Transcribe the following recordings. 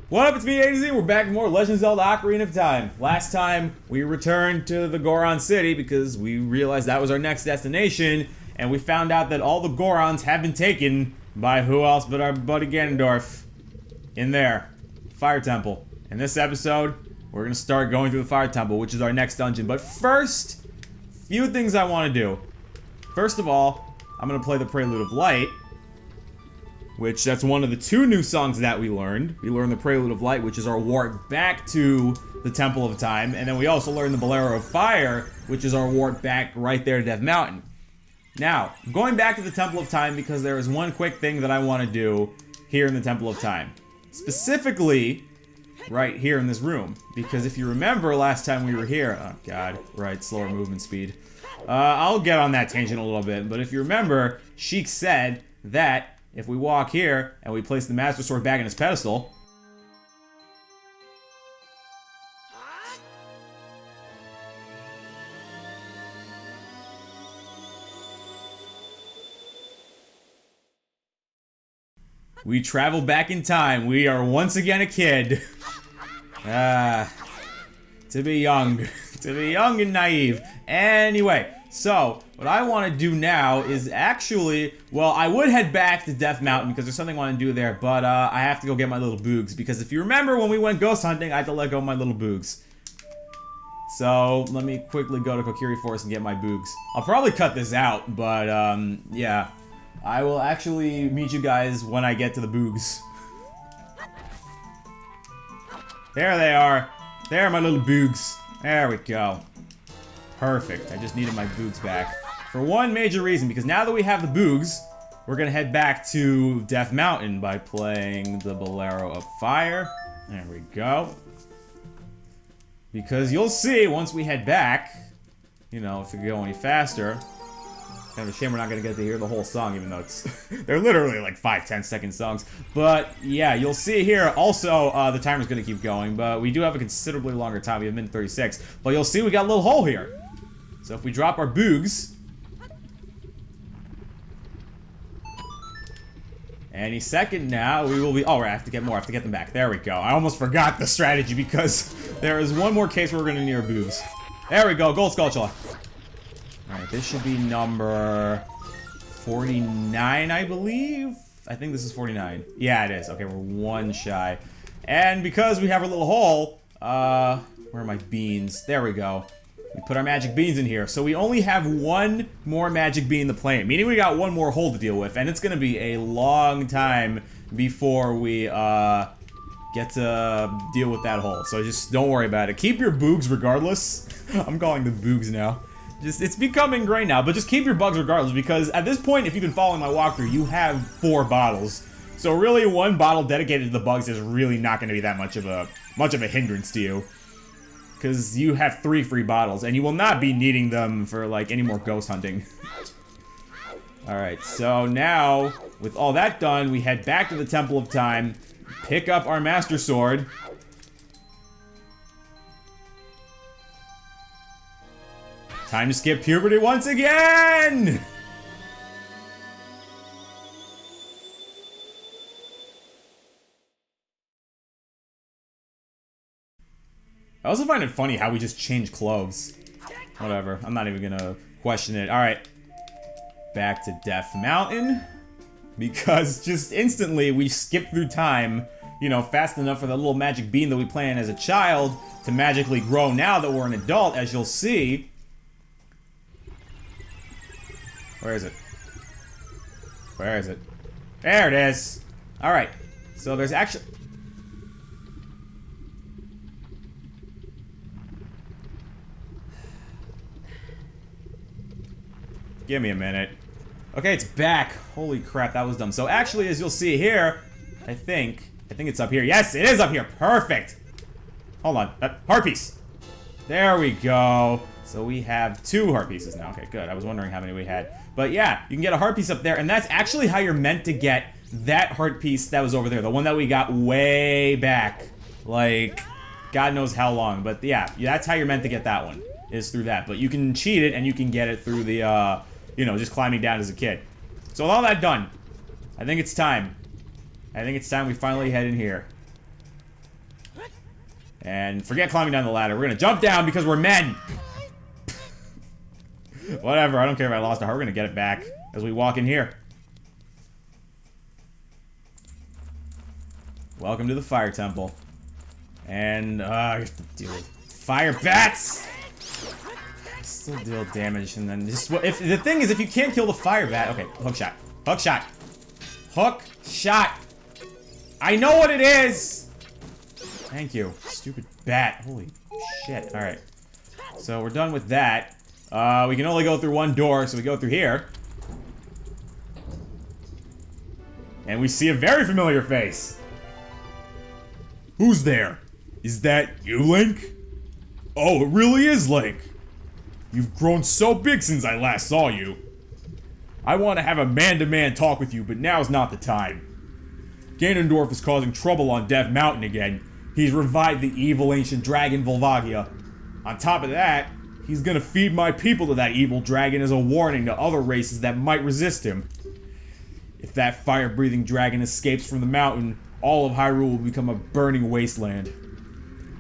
What up, it's me, A to Z. We're back with more Legend of Zelda Ocarina of Time. Last time, we returned to the Goron City because we realized that was our next destination, and we found out that all the Gorons have been taken by who else but our buddy Ganondorf. In there. Fire Temple. In this episode, we're gonna start going through the Fire Temple, which is our next dungeon. But first, few things I want to do. First of all, I'm gonna play the Prelude of Light, which that's one of the two new songs that we learned. We learned the Prelude of Light, which is our warp back to the Temple of Time, and then we also learned the Bolero of Fire, which is our warp back right there to Death Mountain. Now, going back to the Temple of Time because there is one quick thing that I want to do here in the Temple of Time. Specifically, right here in this room. Because if you remember last time we were here, oh god, right, slower movement speed. I'll get on that tangent a little bit, but if you remember, Sheik said that if we walk here, and we place the Master Sword back in its pedestal, we travel back in time. We are once again a kid. To be young. To be young and naive. Anyway, so, what I want to do now is actually, well, I would head back to Death Mountain because there's something I want to do there, but I have to go get my little boogs, because if you remember when we went ghost hunting, I had to let go of my little boogs. So, let me quickly go to Kokiri Forest and get my boogs. I'll probably cut this out, but, yeah. I will actually meet you guys when I get to the boogs. There they are. There are my little boogs. There we go. Perfect. I just needed my boogs back. For one major reason, because now that we have the boogs, we're gonna head back to Death Mountain by playing the Bolero of Fire. There we go. Because you'll see, once we head back, you know, if we go any faster, kind of a shame we're not gonna get to hear the whole song, even though it's they're literally like 5-10 second songs. But yeah, you'll see here also the timer's gonna keep going, but we do have a considerably longer time. We have minute 36. But you'll see we got a little hole here. So if we drop our boogs, any second now we will be. Oh, I have to get more. I have to get them back. There we go. I almost forgot the strategy because there is one more case where we're gonna need our boogs. There we go. Gold Skulltula. Alright, this should be number 49, I believe? I think this is 49. Yeah, it is. Okay, we're one shy. And because we have our little hole, where are my beans? There we go. We put our magic beans in here. So we only have one more magic bean to plant, meaning we got one more hole to deal with, and it's gonna be a long time before we, get to deal with that hole. So just don't worry about it. Keep your boogs regardless. I'm calling them boogs now. It's becoming gray now, but just keep your bugs regardless, because at this point, if you've been following my walkthrough, you have 4 bottles. So really, one bottle dedicated to the bugs is really not going to be that much of a hindrance to you, because you have 3 free bottles, and you will not be needing them for like any more ghost hunting. All right, so now with all that done, we head back to the Temple of Time, pick up our Master Sword. Time to skip puberty once again! I also find it funny how we just change clothes. Whatever, I'm not even gonna question it. Alright. Back to Death Mountain. Because just instantly we skip through time, you know, fast enough for the little magic bean that we planted as a child to magically grow now that we're an adult, as you'll see. Where is it? Where is it? There it is! Alright, so there's actually... Give me a minute. Okay, it's back. Holy crap, that was dumb. So actually, as you'll see here, I think it's up here. Yes, it is up here. Perfect! Hold on. Heart piece! There we go. So we have 2 heart pieces now. Okay, good. I was wondering how many we had. But yeah, you can get a heart piece up there, and that's actually how you're meant to get that heart piece that was over there. The one that we got way back. Like, God knows how long. But yeah, that's how you're meant to get that one, is through that. But you can cheat it, and you can get it through the, you know, just climbing down as a kid. So with all that done, I think it's time. I think it's time we finally head in here. And forget climbing down the ladder. We're gonna jump down because we're men! Whatever, I don't care if I lost a heart. We're gonna get it back as we walk in here. Welcome to the fire temple. And, I have to deal with fire bats! Still deal damage, and then just... If the thing is, if you can't kill the fire bat... Okay, hook shot. Hook shot. Hook shot! I know what it is! Thank you. Stupid bat. Holy shit. Alright. So, we're done with that. We can only go through one door, so we go through here. And we see a very familiar face. Who's there? Is that you, Link? Oh, it really is Link. You've grown so big since I last saw you. I want to have a man-to-man talk with you, but now's not the time. Ganondorf is causing trouble on Death Mountain again. He's revived the evil ancient dragon Volvagia. On top of that, he's gonna feed my people to that evil dragon as a warning to other races that might resist him. If that fire-breathing dragon escapes from the mountain, all of Hyrule will become a burning wasteland.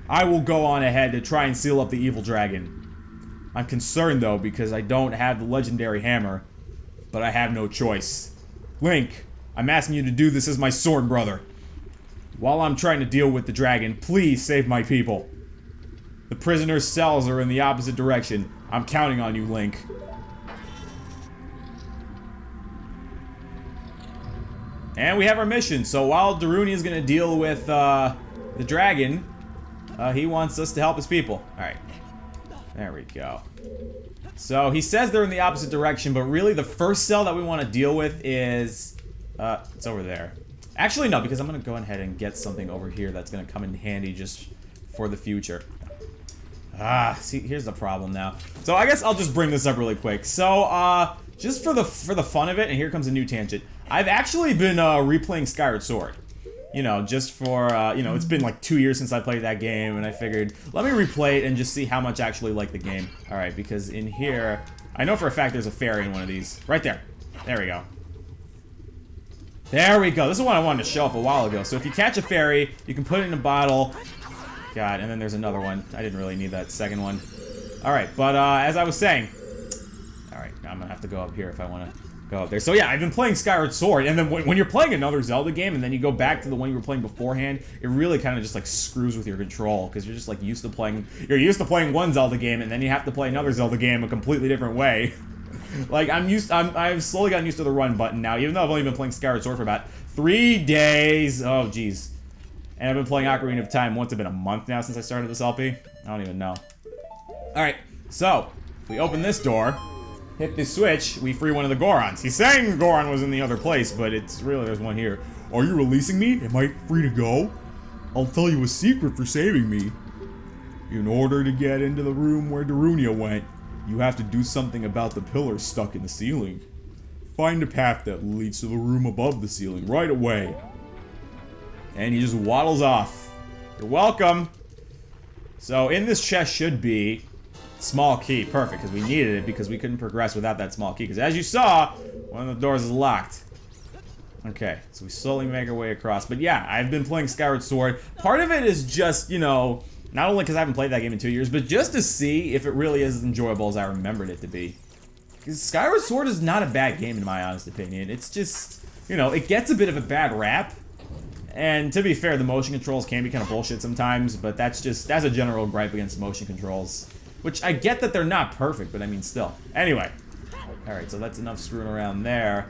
I will go on ahead to try and seal up the evil dragon. I'm concerned though because I don't have the legendary hammer, but I have no choice. Link, I'm asking you to do this as my sword brother. While I'm trying to deal with the dragon, please save my people. The prisoner's cells are in the opposite direction. I'm counting on you, Link. And we have our mission. So while Darunia is going to deal with the dragon, he wants us to help his people. Alright. There we go. So he says they're in the opposite direction, but really the first cell that we want to deal with is... it's over there. Actually, no, because I'm going to go ahead and get something over here that's going to come in handy just for the future. See, here's the problem now. So I guess I'll just bring this up really quick. So, just for the fun of it, and here comes a new tangent. I've actually been replaying Skyward Sword. You know, just for, you know, it's been like 2 years since I played that game, and I figured, let me replay it and just see how much I actually like the game. Alright, because in here, I know for a fact there's a fairy in one of these. Right there. There we go. There we go. This is what I wanted to show off a while ago. So if you catch a fairy, you can put it in a bottle. God, and then there's another one. I didn't really need that second one. Alright, but as I was saying... Alright, I'm gonna have to go up here if I want to go up there. So yeah, I've been playing Skyward Sword, and then when you're playing another Zelda game, and then you go back to the one you were playing beforehand, it really kind of just like screws with your control, because you're just like used to playing... You're used to playing one Zelda game, and then you have to play another Zelda game a completely different way. Like, I've slowly gotten used to the run button now, even though I've only been playing Skyward Sword for about 3 days. Oh, jeez. And I've been playing Ocarina of Time once. It's been a month now since I started this LP. I don't even know. Alright, so, if we open this door, hit the switch, we free one of the Gorons. He's saying Goron was in the other place, but it's really, there's one here. Are you releasing me? Am I free to go? I'll tell you a secret for saving me. In order to get into the room where Darunia went, you have to do something about the pillars stuck in the ceiling. Find a path that leads to the room above the ceiling right away. And he just waddles off. You're welcome. So in this chest should be small key. Perfect, because we needed it because we couldn't progress without that small key. Because as you saw, one of the doors is locked. Okay, so we slowly make our way across. But yeah, I've been playing Skyward Sword. Part of it is just, you know... Not only because I haven't played that game in 2 years, but just to see if it really is as enjoyable as I remembered it to be. Because Skyward Sword is not a bad game in my honest opinion. It's just, you know, it gets a bit of a bad rap. And to be fair, the motion controls can be kind of bullshit sometimes, but that's a general gripe against motion controls. Which I get that they're not perfect, but I mean still. Anyway. Alright, so that's enough screwing around there.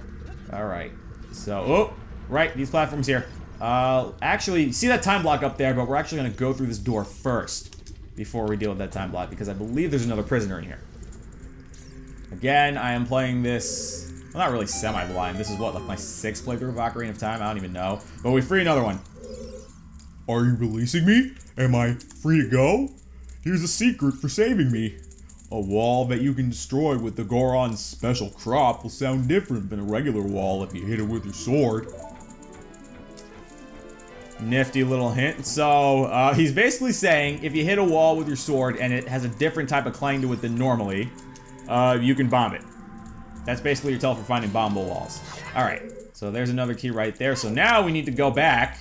Alright. So, oh, right, these platforms here. Actually, see that time block up there, but we're actually going to go through this door first before we deal with that time block, because I believe there's another prisoner in here. Again, I am playing this, well, not really semi-blind. This is what, like my 6th playthrough of Ocarina of Time? I don't even know. But we free another one. Are you releasing me? Am I free to go? Here's a secret for saving me. A wall that you can destroy with the Goron's special crop will sound different than a regular wall if you hit it with your sword. Nifty little hint. So, he's basically saying if you hit a wall with your sword and it has a different type of clang to it than normally, you can bomb it. That's basically your tell for finding bombable walls. Alright, so there's another key right there. So now we need to go back.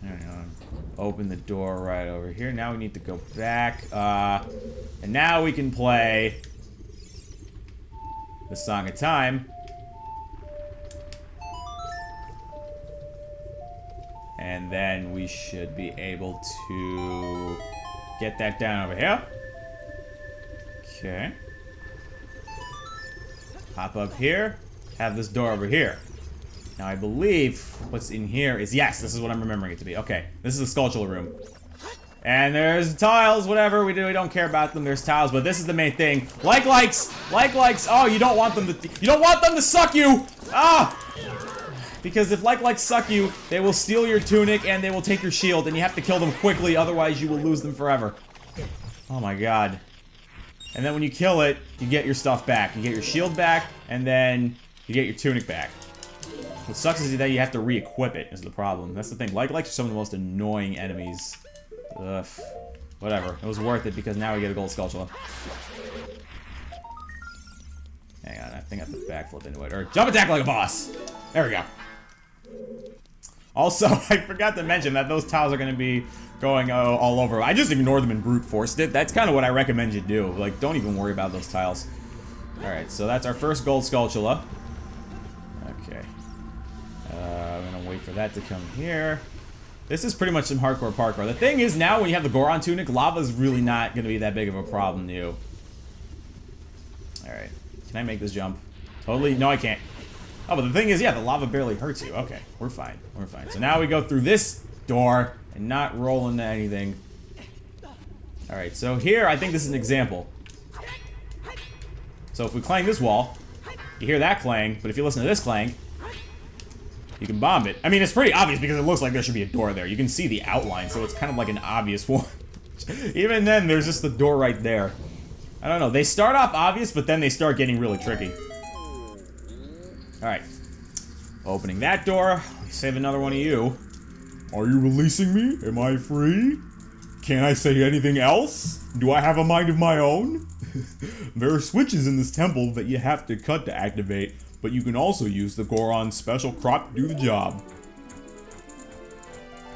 Hang on. Open the door right over here. Now we need to go back. And now we can play the Song of Time. And then we should be able to get that down over here. Okay. Pop up here. Have this door over here. Now I believe what's in here is, yes, this is what I'm remembering it to be. Okay, this is the sculptural room. And there's tiles, whatever, we don't care about them, there's tiles, but this is the main thing. Likes! Oh, you don't want them to suck you! Ah! Because if likes suck you, they will steal your tunic and they will take your shield, and you have to kill them quickly, otherwise you will lose them forever. Oh my god. And then when you kill it, you get your stuff back. You get your shield back, and then you get your tunic back. What sucks is that you have to re-equip it, is the problem. That's the thing. Likes are some of the most annoying enemies. Ugh. Whatever. It was worth it because now we get a gold skulltula. Hang on, I think I have to backflip into it. Or jump attack like a boss! There we go. Also, I forgot to mention that those tiles are going to be going all over. I just ignored them and brute forced it. That's kind of what I recommend you do. Like, don't even worry about those tiles. Alright, so that's our first gold skulltula. Okay. I'm gonna wait for that to come here. This is pretty much some hardcore parkour. The thing is, now when you have the Goron tunic, lava's really not gonna be that big of a problem to you. Alright. Can I make this jump? Totally? No, I can't. Oh, but the thing is, yeah, the lava barely hurts you. Okay, we're fine. We're fine. So now we go through this door and not roll into anything. Alright, so here, I think this is an example. So if we clang this wall, you hear that clang, but if you listen to this clang, you can bomb it. I mean, it's pretty obvious because it looks like there should be a door there. You can see the outline, so it's kind of like an obvious one. Even then, there's just the door right there. I don't know. They start off obvious, but then they start getting really tricky. Alright. Opening that door. Save another one of you. Are you releasing me? Am I free? Can't I say anything else? Do I have a mind of my own? There are switches in this temple that you have to cut to activate, but you can also use the Goron's special crop to do the job.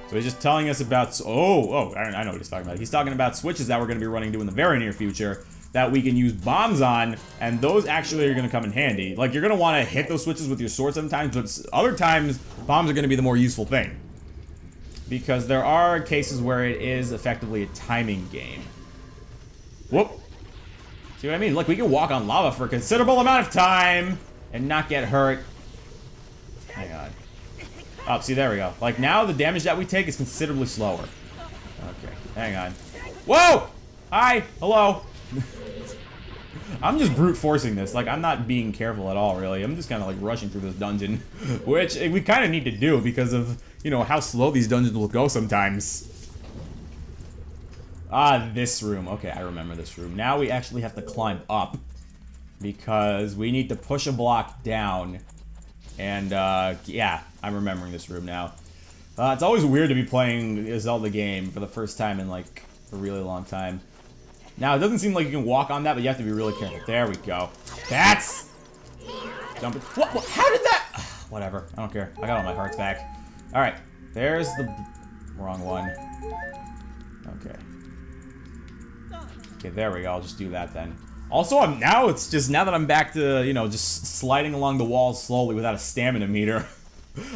So he's just telling us about... I know what he's talking about. He's talking about switches that we're going to be running into in the very near future that we can use bombs on, and those actually are going to come in handy. Like, you're going to want to hit those switches with your sword sometimes, but other times, bombs are going to be the more useful thing. Because there are cases where it is effectively a timing game. Whoop. See what I mean? Look, we can walk on lava for a considerable amount of time and not get hurt. Hang on. Oh, see, there we go. Like, now the damage that we take is considerably slower. Okay, hang on. Whoa! Hi! Hello! I'm just brute forcing this. Like, I'm not being careful at all, really. I'm just kind of, like, rushing through this dungeon. Which we kind of need to do because of, you know, how slow these dungeons will go sometimes. Ah, this room. Okay, I remember this room. Now we actually have to climb up because we need to push a block down. And, yeah, I'm remembering this room now. It's always weird to be playing a Zelda game for the first time in, like, a really long time. Now, it doesn't seem like you can walk on that, but you have to be really careful. There we go. That's... Jump it. What? How did that... Whatever. I don't care. I got all my hearts back. Alright. There's the... Wrong one. Okay. Okay, there we go. I'll just do that then. Also, now that I'm back to, you know, just sliding along the walls slowly without a stamina meter.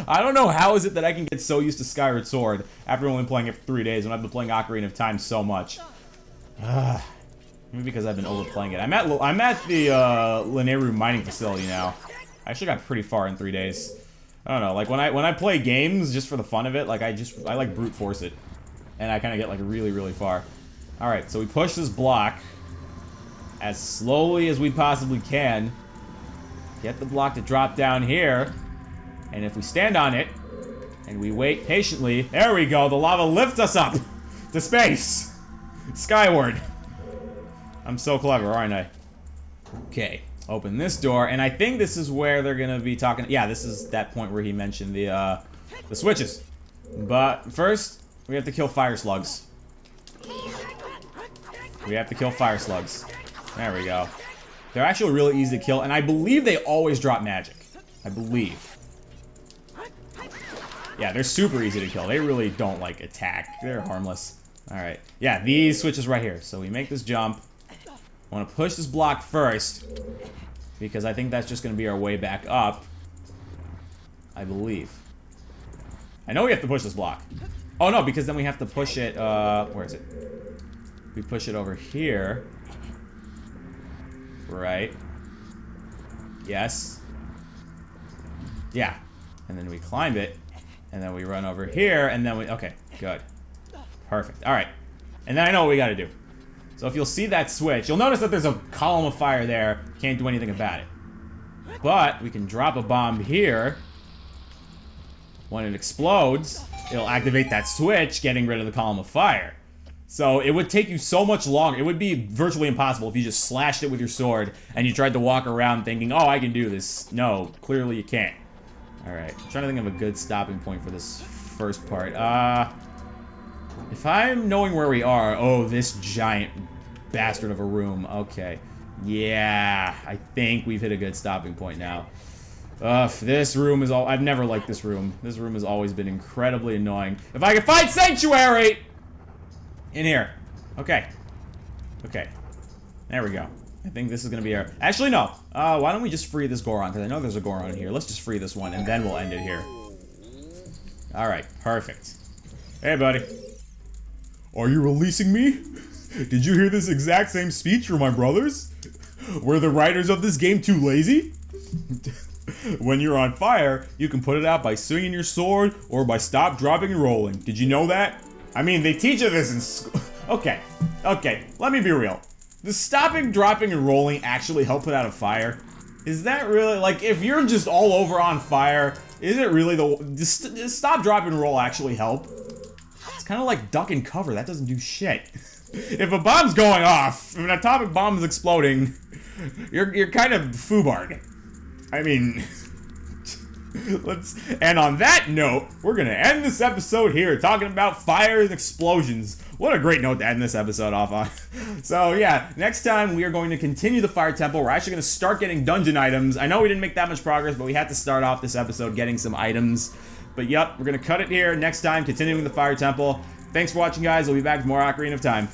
I don't know how is it that I can get so used to Skyward Sword after only playing it for 3 days when I've been playing Ocarina of Time so much. Maybe because I've been overplaying it. I'm at the Lineru mining facility now. I actually got pretty far in 3 days. I don't know, like when I play games just for the fun of it, like I like brute force it. And I kind of get like really, really far. Alright, so we push this block as slowly as we possibly can. Get the block to drop down here. And if we stand on it, and we wait patiently, there we go, the lava lifts us up to space. Skyward. I'm so clever, aren't I? Okay, open this door, and I think this is where they're gonna be talking. Yeah, this is that point where he mentioned the switches. But first, we have to kill fire slugs. We have to kill fire slugs. There we go. They're actually really easy to kill, and I believe they always drop magic. I believe. Yeah, they're super easy to kill. They really don't, like, attack. They're harmless. Alright. Yeah, these switches right here. So we make this jump. I want to push this block first, because I think that's just going to be our way back up. I believe. I know we have to push this block. Oh, no, because then we have to push it, where is it? We push it over here. Right. Yes. Yeah. And then we climb it. And then we run over here, and then we... Okay, good. Perfect. Alright. And then I know what we gotta do. So if you'll see that switch, you'll notice that there's a column of fire there. Can't do anything about it. But we can drop a bomb here. When it explodes, it'll activate that switch, getting rid of the column of fire. So it would take you so much longer. It would be virtually impossible if you just slashed it with your sword and you tried to walk around thinking, oh, I can do this. No, clearly you can't. Alright, I'm trying to think of a good stopping point for this first part. If I'm knowing where we are... Oh, this giant bastard of a room. Okay. Yeah, I think we've hit a good stopping point now. This room is all... I've never liked this room. This room has always been incredibly annoying. If I can find Sanctuary! In here. Okay. Okay. There we go. I think this is gonna be our... Actually, no. Why don't we just free this Goron? Because I know there's a Goron in here. Let's just free this one, and then we'll end it here. Alright, perfect. Hey, buddy. Are you releasing me? Did you hear this exact same speech from my brothers? Were the writers of this game too lazy? When you're on fire, you can put it out by swinging your sword or by stop, dropping, and rolling. Did you know that? I mean, they teach you this in school. Okay, let me be real. Does stopping, dropping, and rolling actually help put out a fire? Is that really, like, if you're just all over on fire, is it really does stop, drop, and roll actually help? It's kind of like duck and cover. That doesn't do shit. If a bomb's going off, if an atomic bomb is exploding, you're kind of foobarred. I mean... And on that note, we're gonna end this episode here talking about fire and explosions. What a great note to end this episode off on. So yeah, next time we are going to continue the fire temple. We're actually gonna start getting dungeon items. I know we didn't make that much progress, but we had to start off this episode getting some items. But yep, we're gonna cut it here. Next time, continuing the fire temple. Thanks for watching, guys. We'll be back with more Ocarina of Time.